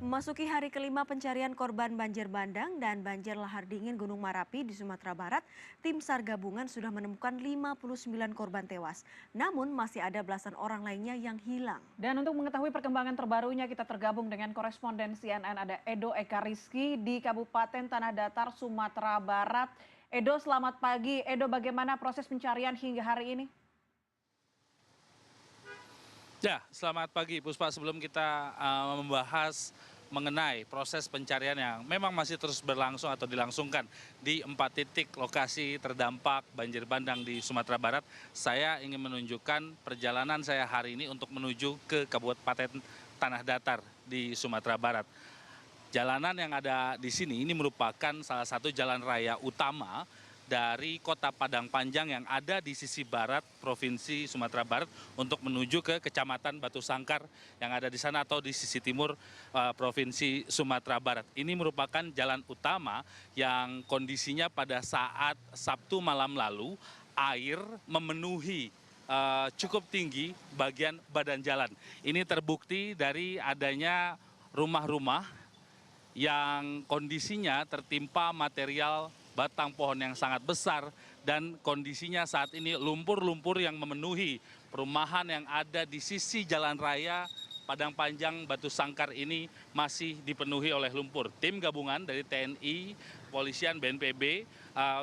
Memasuki hari kelima pencarian korban banjir bandang dan banjir lahar dingin Gunung Merapi di Sumatera Barat, tim SAR gabungan sudah menemukan 59 korban tewas. Namun masih ada belasan orang lainnya yang hilang. Dan untuk mengetahui perkembangan terbarunya kita tergabung dengan koresponden CNN ada Edo Eka Rizky di Kabupaten Tanah Datar, Sumatera Barat. Edo, selamat pagi. Edo, bagaimana proses pencarian hingga hari ini? Ya, selamat pagi Puspa. Sebelum kita membahas mengenai proses pencarian yang memang masih terus berlangsung atau dilangsungkan di 4 titik lokasi terdampak banjir bandang di Sumatera Barat, saya ingin menunjukkan perjalanan saya hari ini untuk menuju ke Kabupaten Tanah Datar di Sumatera Barat. Jalanan yang ada di sini ini merupakan salah satu jalan raya utama dari Kota Padang Panjang yang ada di sisi barat Provinsi Sumatera Barat untuk menuju ke Kecamatan Batu Sangkar yang ada di sana atau di sisi timur Provinsi Sumatera Barat. Ini merupakan jalan utama yang kondisinya pada saat Sabtu malam lalu air memenuhi cukup tinggi bagian badan jalan. Ini terbukti dari adanya rumah-rumah yang kondisinya tertimpa material batang pohon yang sangat besar dan kondisinya saat ini lumpur-lumpur yang memenuhi perumahan yang ada di sisi jalan raya Padang Panjang Batu Sangkar ini masih dipenuhi oleh lumpur. Tim gabungan dari TNI, Polisian, BNPB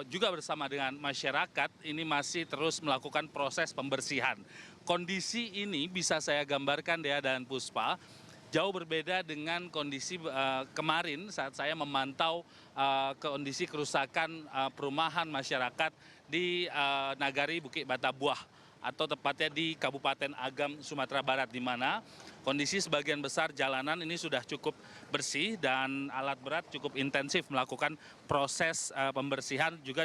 juga bersama dengan masyarakat ini masih terus melakukan proses pembersihan. Kondisi ini bisa saya gambarkan Dea dan Puspa, jauh berbeda dengan kondisi kemarin saat saya memantau kondisi kerusakan perumahan masyarakat di Nagari Bukit Batabuah atau tepatnya di Kabupaten Agam, Sumatera Barat, di mana kondisi sebagian besar jalanan ini sudah cukup bersih dan alat berat cukup intensif melakukan proses pembersihan juga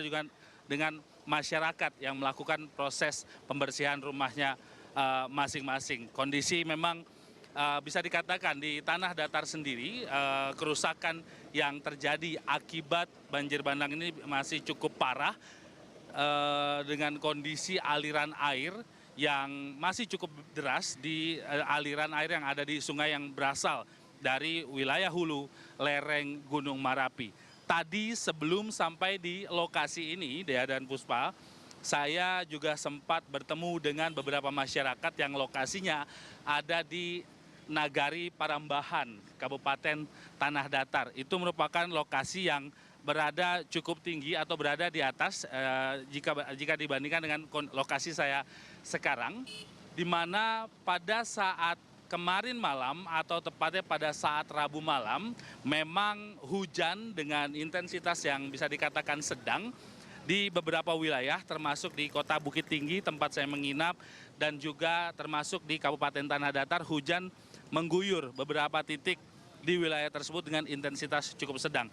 dengan masyarakat yang melakukan proses pembersihan rumahnya masing-masing. Kondisi memang bisa dikatakan di Tanah Datar sendiri kerusakan yang terjadi akibat banjir bandang ini masih cukup parah dengan kondisi aliran air yang masih cukup deras di aliran air yang ada di sungai yang berasal dari wilayah hulu lereng Gunung Merapi. Tadi sebelum sampai di lokasi ini, Dea dan Puspa, saya juga sempat bertemu dengan beberapa masyarakat yang lokasinya ada di Nagari Parambahan, Kabupaten Tanah Datar. Itu merupakan lokasi yang berada cukup tinggi atau berada di atas jika dibandingkan dengan lokasi saya sekarang, di mana pada saat kemarin malam atau tepatnya pada saat Rabu malam, memang hujan dengan intensitas yang bisa dikatakan sedang di beberapa wilayah termasuk di Kota Bukit Tinggi tempat saya menginap dan juga termasuk di Kabupaten Tanah Datar hujan mengguyur beberapa titik di wilayah tersebut dengan intensitas cukup sedang.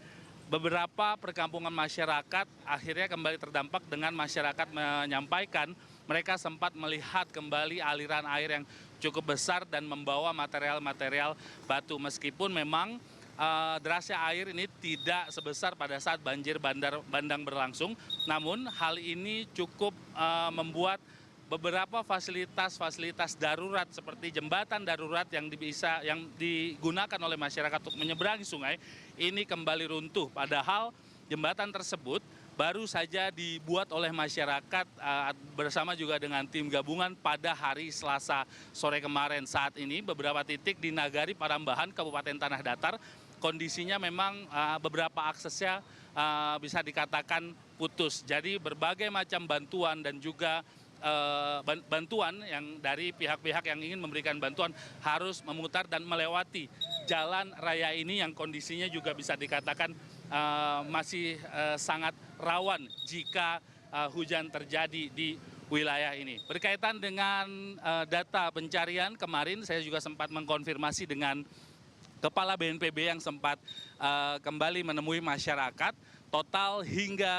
Beberapa perkampungan masyarakat akhirnya kembali terdampak dengan masyarakat menyampaikan mereka sempat melihat kembali aliran air yang cukup besar dan membawa material-material batu. Meskipun memang derasnya air ini tidak sebesar pada saat banjir bandang berlangsung, namun hal ini cukup membuat beberapa fasilitas darurat seperti jembatan darurat yang digunakan oleh masyarakat untuk menyeberangi sungai ini kembali runtuh. Padahal jembatan tersebut baru saja dibuat oleh masyarakat bersama juga dengan tim gabungan pada hari Selasa sore kemarin. Saat ini beberapa titik di Nagari Parambahan, Kabupaten Tanah Datar, kondisinya memang beberapa aksesnya bisa dikatakan putus. Jadi berbagai macam bantuan dan juga bantuan yang dari pihak-pihak yang ingin memberikan bantuan harus memutar dan melewati jalan raya ini yang kondisinya juga bisa dikatakan masih sangat rawan jika hujan terjadi di wilayah ini. Berkaitan dengan data pencarian kemarin saya juga sempat mengkonfirmasi dengan Kepala BNPB yang sempat kembali menemui masyarakat. Total hingga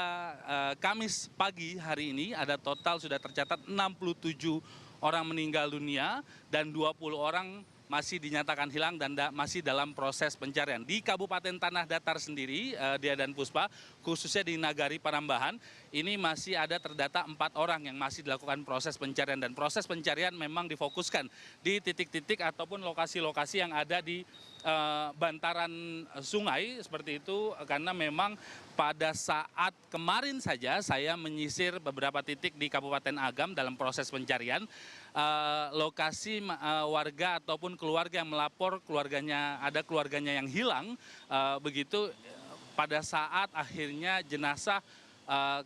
Kamis pagi hari ini ada total sudah tercatat 67 orang meninggal dunia dan 20 orang masih dinyatakan hilang dan masih dalam proses pencarian. Di Kabupaten Tanah Datar sendiri, Dea dan Puspa, khususnya di Nagari Parambahan, ini masih ada terdata 4 orang yang masih dilakukan proses pencarian. Dan proses pencarian memang difokuskan di titik-titik ataupun lokasi-lokasi yang ada di bantaran sungai seperti itu, karena memang pada saat kemarin saja saya menyisir beberapa titik di Kabupaten Agam dalam proses pencarian. Lokasi warga ataupun keluarga yang melapor ada keluarganya yang hilang, begitu pada saat akhirnya jenazah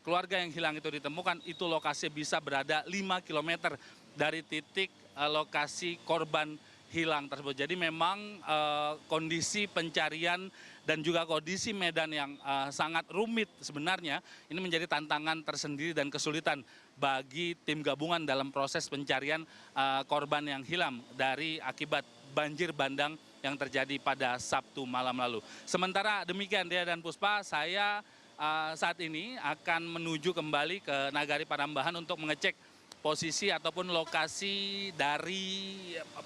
keluarga yang hilang itu ditemukan, itu lokasi bisa berada 5 km dari titik lokasi korban hilang tersebut. Jadi memang kondisi pencarian dan juga kondisi medan yang sangat rumit sebenarnya ini menjadi tantangan tersendiri dan kesulitan bagi tim gabungan dalam proses pencarian korban yang hilang dari akibat banjir bandang yang terjadi pada Sabtu malam lalu. Sementara demikian, Dea dan Puspa, saya saat ini akan menuju kembali ke Nagari Parambahan untuk mengecek posisi ataupun lokasi dari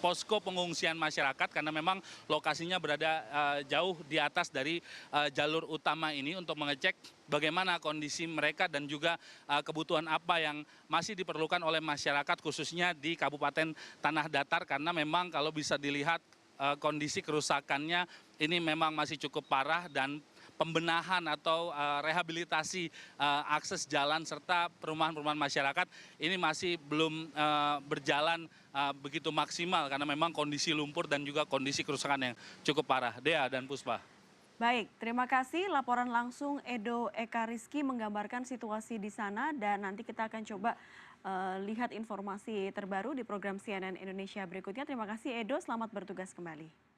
posko pengungsian masyarakat, karena memang lokasinya berada jauh di atas dari jalur utama ini, untuk mengecek bagaimana kondisi mereka dan juga kebutuhan apa yang masih diperlukan oleh masyarakat khususnya di Kabupaten Tanah Datar, karena memang kalau bisa dilihat kondisi kerusakannya ini memang masih cukup parah, dan pembenahan atau rehabilitasi akses jalan serta perumahan-perumahan masyarakat ini masih belum berjalan begitu maksimal, karena memang kondisi lumpur dan juga kondisi kerusakan yang cukup parah. Dea dan Puspa. Baik, terima kasih laporan langsung Edo Ekariski menggambarkan situasi di sana, dan nanti kita akan coba lihat informasi terbaru di program CNN Indonesia berikutnya. Terima kasih Edo, selamat bertugas kembali.